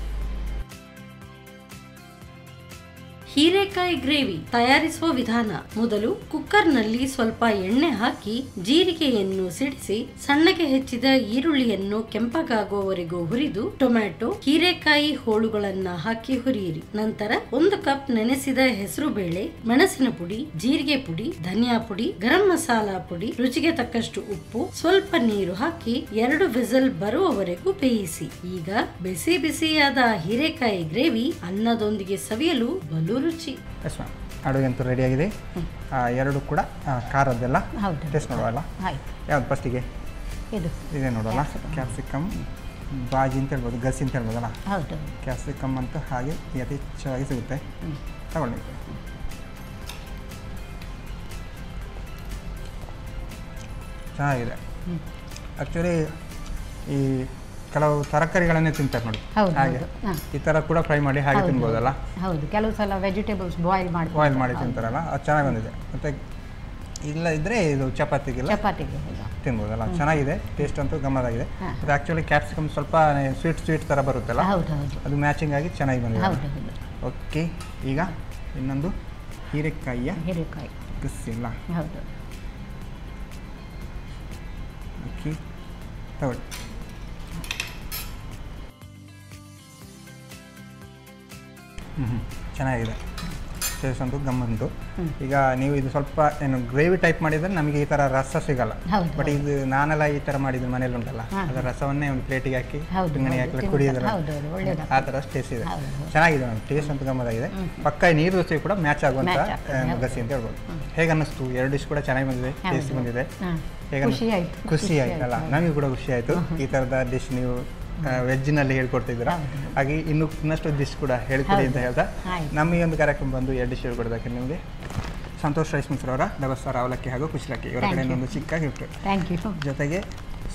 ಹೀರೆಕಾಯಿ ಗ್ರೇವಿ ತಯಾರಿಸುವ ವಿಧಾನ. ಮೊದಲು ಕುಕ್ಕರ್ನಲ್ಲಿ ಸ್ವಲ್ಪ ಎಣ್ಣೆ ಹಾಕಿ ಜೀರಿಗೆಯನ್ನು ಸಿಡಿಸಿ ಸಣ್ಣಗೆ ಹೆಚ್ಚಿದ ಈರುಳ್ಳಿಯನ್ನು ಕೆಂಪಗಾಗುವವರೆಗೂ ಹುರಿದು ಟೊಮ್ಯಾಟೊ, ಹೀರೆಕಾಯಿ ಹೋಳುಗಳನ್ನ ಹಾಕಿ ಹುರಿಯಿರಿ. ನಂತರ 1 ಕಪ್ ನೆನೆಸಿದ ಹೆಸರು ಬೇಳೆ, ಮೆಣಸಿನ ಪುಡಿ, ಜೀರಿಗೆ ಪುಡಿ, ಧನಿಯಾ ಪುಡಿ, ಗರಂ ಮಸಾಲಾ ಪುಡಿ, ರುಚಿಗೆ ತಕ್ಕಷ್ಟು ಉಪ್ಪು, ಸ್ವಲ್ಪ ನೀರು ಹಾಕಿ 2 ವಿಸಲ್ ಬರುವವರೆಗೂ ಬೇಯಿಸಿ. ಈಗ ಬಿಸಿ ಬಿಸಿಯಾದ ಹೀರೆಕಾಯಿ ಗ್ರೇವಿ ಅನ್ನದೊಂದಿಗೆ ಸವಿಯಲು ಬಲು ರುಚಿ. ಎಸ್ ಮ್ಯಾಮ್, ಅಡುಗೆ ಅಂತೂ ರೆಡಿಯಾಗಿದೆ. ಎರಡು ಕೂಡ ಖಾರದ್ದೆಲ್ಲ ಟೇಸ್ಟ್ ನೋಡುವಲ್ಲ. ಯಾವ್ದು ಫಸ್ಟಿಗೆ? ಇದೇ ನೋಡೋಲ್ಲ. ಕ್ಯಾಪ್ಸಿಕಮ್ ಬಾಜಿ ಅಂತ ಹೇಳ್ಬೋದು, ಗಸಿ ಅಂತ ಹೇಳ್ಬೋದಲ್ಲ. ಕ್ಯಾಪ್ಸಿಕಮ್ ಅಂತೂ ಹಾಗೆ ಯಥೇಚ್ಛವಾಗಿ ಸಿಗುತ್ತೆ, ತಗೊಳ್ಳಿ. ಚೆನ್ನಾಗಿದೆ. ಆ್ಯಕ್ಚುಲಿ ಈ ಕೆಲವು ತರಕಾರಿಗಳನ್ನೇ ತಿಂತಾರೆ ನೋಡಿ, ಹಾಗೆ ಈ ಥರ ಕೂಡ ಫ್ರೈ ಮಾಡಿ ಹಾಗೆ ತಿನ್ಬೋದಲ್ಲ. ಹೌದು, ಕೆಲವು ಸಲ ವೆಜಿಟೇಬಲ್ಸ್ ಬಾಯ್ಲ್ ಮಾಡಿ ತಿಂತಾರಲ್ಲ, ಅದು ಚೆನ್ನಾಗಿ ಬಂದಿದೆ. ಮತ್ತು ಇಲ್ಲ ಇದ್ದರೆ ಇದು ಚಪಾತಿಗೆ ತಿನ್ಬೋದಲ್ಲ, ಚೆನ್ನಾಗಿದೆ. ಟೇಸ್ಟ್ ಅಂತೂ ಗಮ್ಮತ್ತಾಗಿದೆ. ಅದು ಆ್ಯಕ್ಚುಲಿ ಕ್ಯಾಪ್ಸಿಕಮ್ ಸ್ವಲ್ಪ ಸ್ವೀಟ್ ಥರ ಬರುತ್ತಲ್ಲ, ಅದು ಮ್ಯಾಚಿಂಗ್ ಆಗಿ ಚೆನ್ನಾಗಿ ಬಂದಿದೆ. ಓಕೆ, ಈಗ ಇನ್ನೊಂದು ಹೀರೆಕಾಯಿ ಗಸಿಲ್ಲ. ಓಕೆ, ತಗೊಳ್ಳಿ. ಚೆನ್ನಾಗಿದೆ, ಟೇಸ್ಟ್ ಅಂತೂ ಗಮ್ಮಂತು. ಈಗ ನೀವು ಇದು ಸ್ವಲ್ಪ ಏನು ಗ್ರೇವಿ ಟೈಪ್ ಮಾಡಿದರೆ ನಮಗೆ ಈ ಥರ ರಸ ಸಿಗಲ್ಲ. ಬಟ್ ಇದು ನಾನೆಲ್ಲ ಈ ಥರ ಮಾಡಿದ್ರೆ ಮನೇಲಿ ಉಂಟಲ್ಲ, ಅದರ ರಸವನ್ನೇ ಒಂದು ಪ್ಲೇಟಿಗೆ ಹಾಕಿ ತಿಂಗಣಿ ಹಾಕಿ ಕುಡಿಯೋದ್ರ ಆ ಥರ ಟೇಸ್ಟ್ ಇದೆ. ಚೆನ್ನಾಗಿದೆ ಮ್ಯಾಮ್, ಟೇಸ್ಟ್ ಅಂತೂ ಗಮ್ಮತ್ತಾಗಿದೆ. ಪಕ್ಕ ನೀರು ದೋಸೆ ಕೂಡ ಮ್ಯಾಚ್ ಆಗುವಂಥ ಗಸಿ ಅಂತ ಹೇಳ್ಬೋದು. ಹೇಗೆ ಅನ್ನಿಸ್ತು? 2 ಡಿಶ್ ಕೂಡ ಚೆನ್ನಾಗಿ ಬಂದಿದೆ, ಟೇಸ್ಟ್ ಬಂದಿದೆ. ಹೇಗೆ ಖುಷಿ ಆಯ್ತಲ್ಲ? ನನಗೂ ಕೂಡ ಖುಷಿ ಆಯಿತು. ಈ ಥರದ ಡಿಶ್ ನೀವು ವೆಜ್ಜಿನಲ್ಲಿ ಹೇಳ್ಕೊಡ್ತಿದ್ದೀರಾ, ಹಾಗೆ ಇನ್ನಷ್ಟು ಡಿಶ್ ಕೂಡ ಹೇಳ್ಕೊಡಿ ಅಂತ ಹೇಳ್ತಾ ನಮ್ಮ ಈ ಒಂದು ಕಾರ್ಯಕ್ರಮ ಬಂದು 2 ಡಿಶ್ ಹೇಳ್ಕೊಡೋದಕ್ಕೆ ನಿಮಗೆ ಸಂತೋಷ್ ರೈಸ್ ಮಿಲ್ಸ್ ಅವರ ಡಬಲ್ ಸ್ಟಾರ್ ಅವಲಕ್ಕಿ ಹಾಗೂ ಕುಶಲಕ್ಕಿ ಇವರ ಕಡೆಯಿಂದ ಒಂದು ಚಿಕ್ಕ ಗಿಫ್ಟ್, ಜೊತೆಗೆ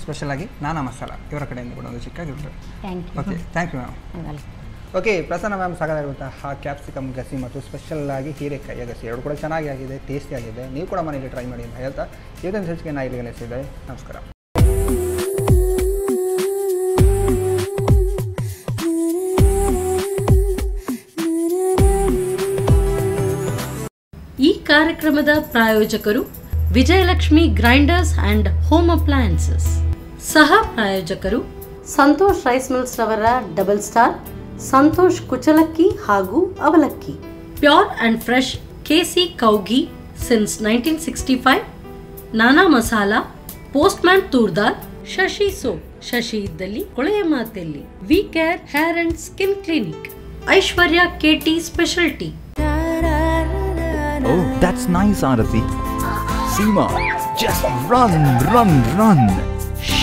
ಸ್ಪೆಷಲ್ ಆಗಿ ನಾನಾ ಮಸಾಲ ಇವರ ಕಡೆಯಿಂದ ಕೂಡ ಒಂದು ಚಿಕ್ಕ gift. Okay, thank you ma'am. Okay, Prasanna ma'am ಸಾಕಾಗಿರುವಂತಹ ಕ್ಯಾಪ್ಸಿಕಮ್ ಗಸಿ ಮತ್ತು ಸ್ಪೆಷಲ್ ಆಗಿ ಹೀರೆಕಾಯಿಯ ಗಸಿ ಎರಡು ಕೂಡ ಚೆನ್ನಾಗಿ ಆಗಿದೆ, ಟೇಸ್ಟಿ ಆಗಿದೆ. ನೀವು ಕೂಡ ಮನೆಯಲ್ಲಿ ಟ್ರೈ ಮಾಡಿ ಅಂತ ಹೇಳ್ತಾ ಇದನ್ನು ಹೆಚ್ಚಿಗೆ ನಾ ಇಲ್ಲಿಗೆ ನೆನೆಸಿದ್ದೆ. ನಮಸ್ಕಾರ. ಈ ಕಾರ್ಯಕ್ರಮದ ಪ್ರಾಯೋಜಕರು Vijayalakshmi grinders and home appliances. ಸಹ ಪ್ರಾಯೋಜಕರು ಸಂತೋಷ್ ರೈಸ್ ಮಿಲ್ಸ್ ರವರ ಡಬಲ್ ಸ್ಟಾರ್, ಸಂತೋಷ್ ಕುಚಲಕ್ಕಿ ಹಾಗೂ ಅವಲಕ್ಕಿ. Pure and fresh KC Kowgi since 1965, Nana masala, postman ತೂರ್ದಾರ್, ಶಶಿ ಸೋಪ್, ಶಶಿ ಇದ್ದಲ್ಲಿ ಕೊಳೆಯ ಮಾತೆಲ್ಲಿ, V care hair and skin clinic, Aishwarya KT speciality. Oh, that's nice, Aarati. Seema, just run. Shh.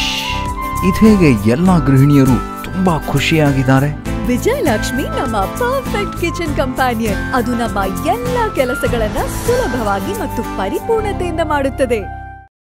ಇದೇಗೆ ಎಲ್ಲ ಗೃಹಿಣಿಯರು ತುಂಬಾ ಖುಷಿಯಾಗಿದ್ದಾರೆ? ವಿಜಯಲಕ್ಷ್ಮಿ ನಮ್ಮ ಪರ್ಫೆಕ್ಟ್ ಕಿಚನ್ ಕಂಪ್ಯಾನಿಯನ್. ಅದು ನಮ್ಮ ಎಲ್ಲ ಕೆಲಸಗಳನ್ನ ಸುಲಭವಾಗಿ ಮತ್ತು ಪರಿಪೂರ್ಣತೆಯಿಂದ ಮಾಡುತ್ತದೆ.